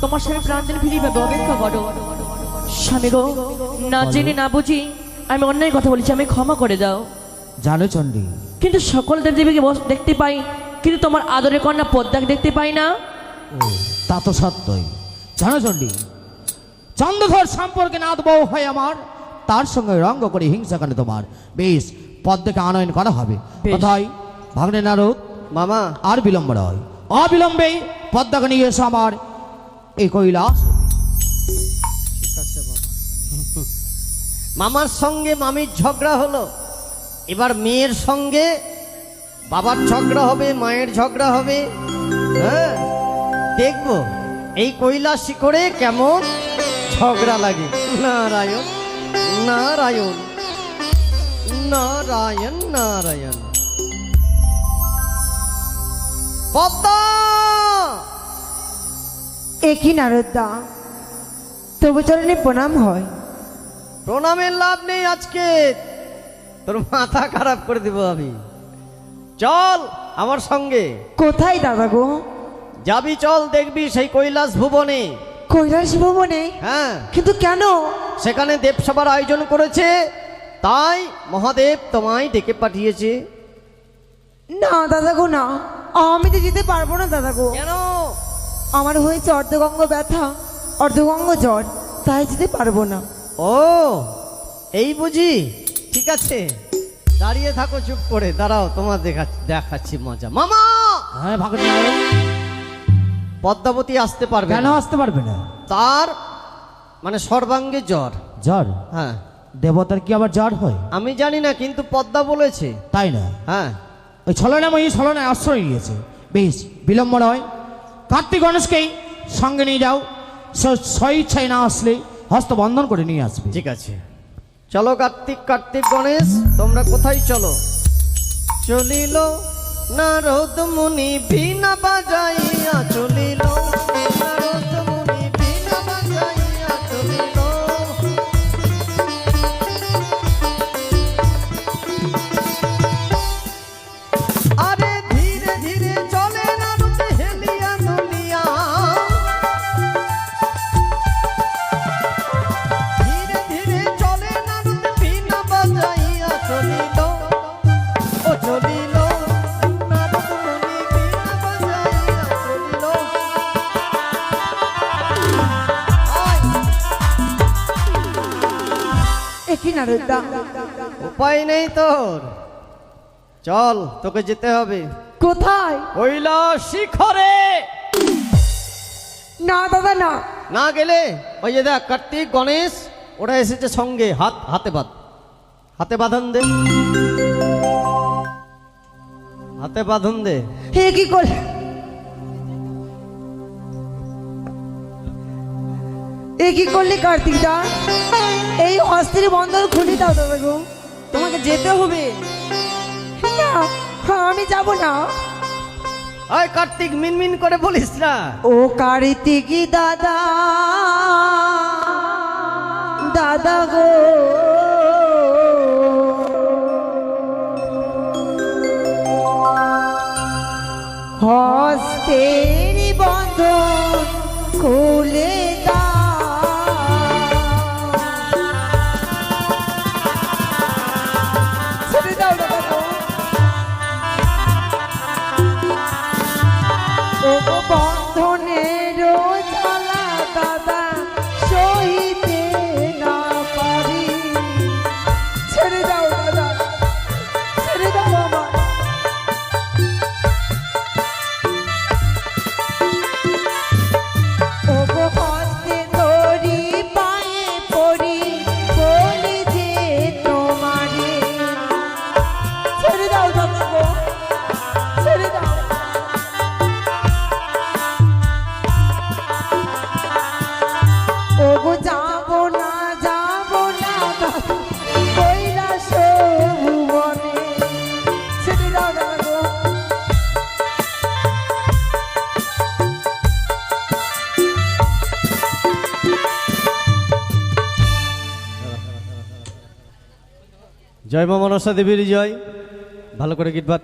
তোমার স্বামী প্রাণদিন ফিরে পাবে, অপেক্ষা করো। স্বামী গো, না জেনে না বুঝি আমি অন্যায় কথা বলেছি, আমি ক্ষমা করে দাও। জানো চণ্ডী, কিন্তু সকল দেবদেবীকে দেখতে পাই, কিন্তু তোমার আদরের কন্যা পদ্মাকে দেখতে পাই না। তা তো সত্যই। জানো চণ্ডী, চন্দ্রধর সম্পর্কে নাথ বউ হয় আমার, তার সঙ্গে রঙ্গ করে হিংসাকাণ্ড তোমার। বেশ, পদ্মকে আনয়ন করা হবে। কোথায় ভাগ্নে নারদ মামা, আর বিলম্ব নয়, অবিলম্বে পদ্মাকে নিয়ে এসো আমার এই কৈলাস। ঠিক আছে বাবা। মামার সঙ্গে মামির ঝগড়া হলো, এবার মেয়ের সঙ্গে বাবার ঝগড়া হবে, মায়ের ঝগড়া হবে। হ্যাঁ, দেখবো এই কৈলাস শিখরে কেমন ঝগড়া লাগে। নারায়ণ নারায়ণ নারায়ণ নারায়ণ। পদ্মা, একই নারদা, তবু চরণে প্রণাম হয়। প্রণামের লাভ নেই, আজকে তোর মাথা খারাপ করে দিব আমি। চল আমার সঙ্গে। কোথায় দাদা গো? যাবি, চল, দেখবি সেই কৈলাস ভুবনে। কৈলাস ভবনে? হ্যাঁ, কিন্তু কেন? সেখানে দেবসভার আয়োজন করেছে, তাই মহাদেব তোমায় ডেকে পাঠিয়েছে। না দাদা গো, না, আমি তো যেতে পারবো না দাদা গো। কেন? আমার হয়েছে অর্ধগঙ্গ ব্যথা, অর্ধগঙ্গ জ্বর, তাই যেতে পারবো না। ও, এই বুঝি? ঠিক আছে, দাঁড়িয়ে থাকো চুপ করে। দাঁড়াও, তোমার দেখাচ্ছি মজা। মামা, হ্যাঁ ভাগ্নে নারদ, পদ্মাবতী আসতে পারবে কেন না। আসতে পারবে না? তার মানে সর্বাঙ্গে জ্বর। জ্বর? হ্যাঁ, দেবতার কি আবার জ্বর হয়? আমি জানি না, কিন্তু পদ্মা বলেছে। তাই না? হ্যাঁ, ওই ছলনাময়ী ছলনায় আশ্রয় নিয়েছে। বেশ, বিলম্ব নয়, কার্তিক গণেশকেই সঙ্গে নিয়ে যাও। স্বইচ্ছায় না আসলে হস্তবন্ধন করে নিয়ে আসবে। ঠিক আছে, চলো। কার্তিক কার্তিক গণেশ, তোমরা কোথায় চলো? চলিল নারদ মুনি বীণা বাজাইয়া, চলিল নারদ মুনি বীণা বাজাইয়া, চলিল। আরে ধীরে ধীরে চলে নারদ হেলিয়া দুলিয়া, ধীরে ধীরে চলে নারদ বীণা বাজাইয়া, চলিল ও চলিল নারদ মুনি বীণা বাজাইয়া, চলিল। একই নারদা, উপায় নেই তোর, চল, তোকে যেতে হবে কোথায়? কৈলাস শিখরে। না দাদা, না। না গেলে ওই যে দেখ, কার্তিক গণেশ ওরা এসেছে সঙ্গে। হাতে হাতে বাঁধন দে, হাতে বাঁধন দে। হে কি করলে? এ কি করলে কার্তিক দা? এই অস্থির বন্ধন খুলে দাও দাদা গো, তোমাকে যেতে হবে। না, আমি যাব না। ওই কার্তিক, মিনমিন করে বলিস না। ও কার্তিক দাদা, দাদা গো, হস্তের বন্ধন খুলে বন্ধনের জ্বালা দাদা সইতে না পারি। ছেড়ে দাও দাদা, ছেড়ে দাও আমার। ও হস্তে ধরি পায়ে পড়ি, বলি যে তোমারে। ছেড়ে দাও দাদা গো, ছেড়ে দাও। ওগো যাবো না, যাবো না কৈলাস ভুবনে। ছেড়ে দাও দাদা গো। জয় মা মনসা দেবীর জয়। ভালো করে গীত বাদ।